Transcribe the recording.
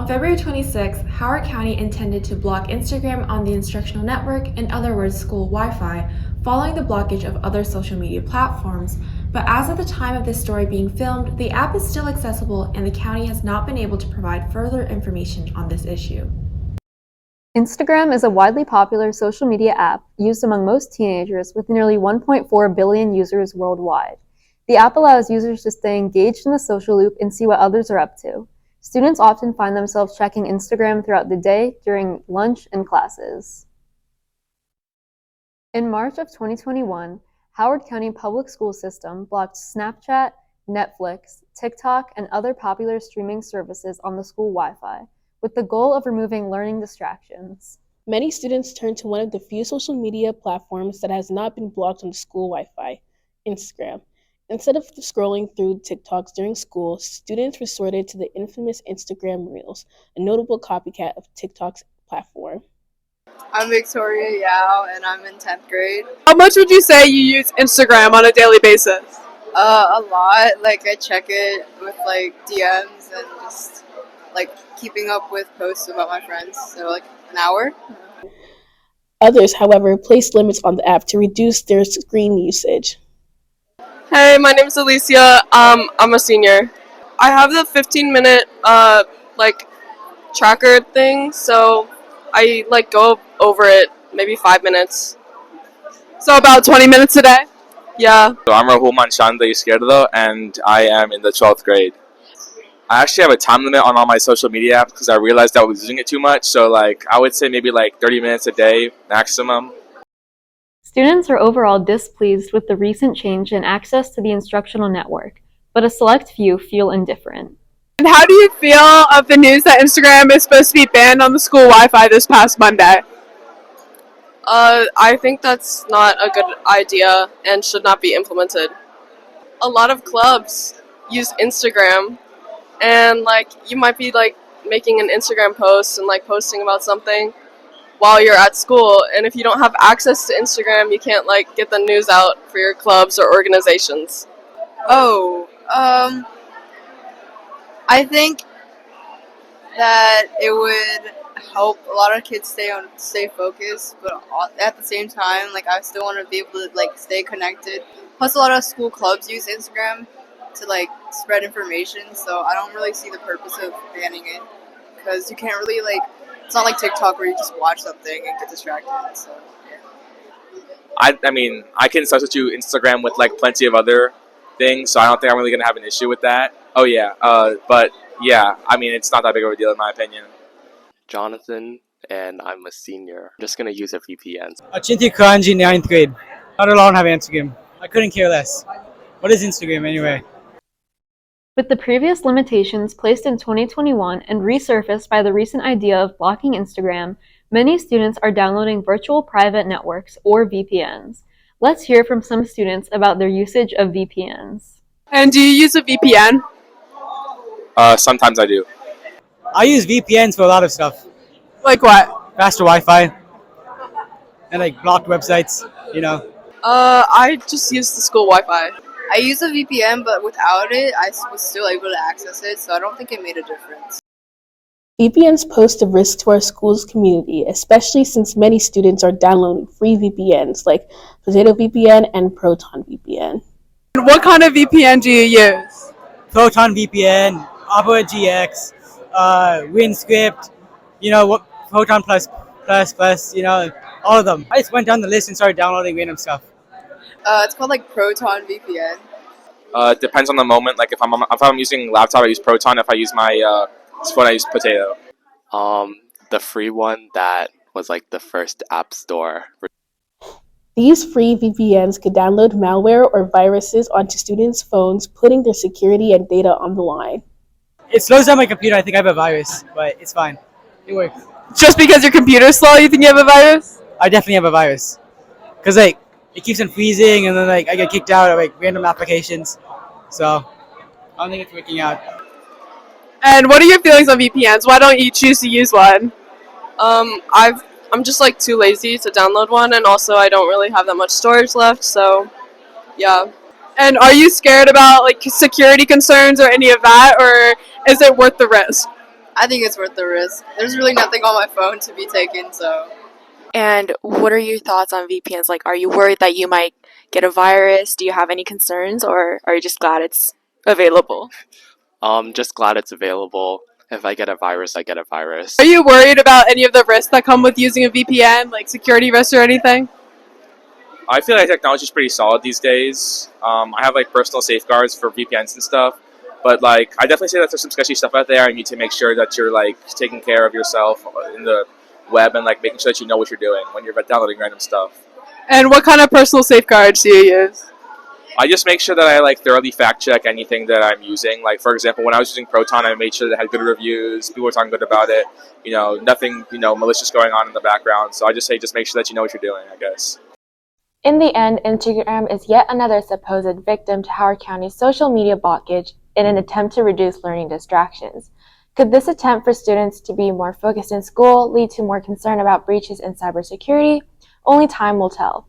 On February 26, Howard County intended to block Instagram on the instructional network, in other words, school Wi-Fi, following the blockage of other social media platforms. But as of the time of this story being filmed, the app is still accessible and the county has not been able to provide further information on this issue. Instagram is a widely popular social media app used among most teenagers with nearly 1.4 billion users worldwide. The app allows users to stay engaged in the social loop and see what others are up to. Students often find themselves checking Instagram throughout the day during lunch and classes. In March of 2021, Howard County Public School System blocked Snapchat, Netflix, TikTok, and other popular streaming services on the school Wi-Fi, with the goal of removing learning distractions. Many students turn to one of the few social media platforms that has not been blocked on the school Wi-Fi, Instagram. Instead of scrolling through TikToks during school, students resorted to the infamous Instagram Reels, a notable copycat of TikTok's platform. I'm Victoria Yao, and I'm in 10th grade. How much would you say you use Instagram on a daily basis? A lot. I check it with DMs and just keeping up with posts about my friends. So an hour. Others, however, place limits on the app to reduce their screen usage. Hey, my name is Alicia. I'm a senior. I have the 15-minute tracker thing, so I go over it maybe 5 minutes. So about 20 minutes a day? Yeah. So I'm Rahul Manchanda Izquierdo, and I am in the 12th grade. I actually have a time limit on all my social media apps because I realized I was using it too much. So I would say maybe 30 minutes a day maximum. Students are overall displeased with the recent change in access to the instructional network, but a select few feel indifferent. And how do you feel of the news that Instagram is supposed to be banned on the school Wi-Fi this past Monday? I think that's not a good idea and should not be implemented. A lot of clubs use Instagram, and you might be making an Instagram post and posting about something while you're at school, and if you don't have access to Instagram, you can't get the news out for your clubs or organizations. I think that it would help a lot of kids stay focused, but at the same time, I still want to be able to stay connected. Plus, a lot of school clubs use Instagram to spread information, so I don't really see the purpose of banning it because you can't really it's not like TikTok where you just watch something and get distracted. So yeah. I mean, I can substitute Instagram with plenty of other things, so I don't think I'm really gonna have an issue with that. Oh yeah, but yeah, I mean, it's not that big of a deal in my opinion. Jonathan, and I'm a senior. I'm just going to use a VPN. Achinti Kanji, 9th grade. Not allowed to have Instagram. I couldn't care less. What is Instagram anyway? With the previous limitations placed in 2021 and resurfaced by the recent idea of blocking Instagram, many students are downloading virtual private networks, or VPNs. Let's hear from some students about their usage of VPNs. And do you use a VPN? Sometimes I do. I use VPNs for a lot of stuff. Like what? Faster Wi-Fi. And blocked websites, I just use the school Wi-Fi. I use a VPN, but without it, I was still able to access it, so I don't think it made a difference. VPNs pose a risk to our school's community, especially since many students are downloading free VPNs like Potato VPN and Proton VPN. And what kind of VPN do you use? Proton VPN, Opera GX, WinScript, Proton plus, all of them. I just went down the list and started downloading random stuff. It's called Proton VPN. Depends on the moment. If I'm using laptop, I use Proton. If I use my phone, I use Potato. The free one that was the first app store. These free VPNs could download malware or viruses onto students' phones, putting their security and data on the line. It slows down my computer. I think I have a virus, but it's fine. It works. Just because your computer's slow, you think you have a virus? I definitely have a virus. Because, it keeps on freezing, and then, I get kicked out of, random applications. So, I don't think it's working out. And what are your feelings on VPNs? Why don't you choose to use one? I'm just too lazy to download one, and also I don't really have that much storage left, so yeah. And are you scared about security concerns or any of that, or is it worth the risk? I think it's worth the risk. There's really nothing on my phone to be taken, so. And what are your thoughts on VPNs? Like, are you worried that you might get a virus? Do you have any concerns, or are you just glad it's available? Just glad it's available. If I get a virus, I get a virus. Are you worried about any of the risks that come with using a VPN, like security risks or anything? I feel like technology is pretty solid these days. I have like personal safeguards for VPNs and stuff, but like I definitely say that there's some sketchy stuff out there. You need to make sure that you're like taking care of yourself in the web and like making sure that you know what you're doing when you're downloading random stuff. And what kind of personal safeguards do you use? I just make sure that I like thoroughly fact check anything that I'm using. Like for example, when I was using Proton, I made sure that it had good reviews. People were talking good about it. You know, nothing malicious going on in the background. So I just say just make sure that you know what you're doing, I guess. In the end, Instagram is yet another supposed victim to Howard County's social media blockage in an attempt to reduce learning distractions. Could this attempt for students to be more focused in school lead to more concern about breaches in cybersecurity? Only time will tell.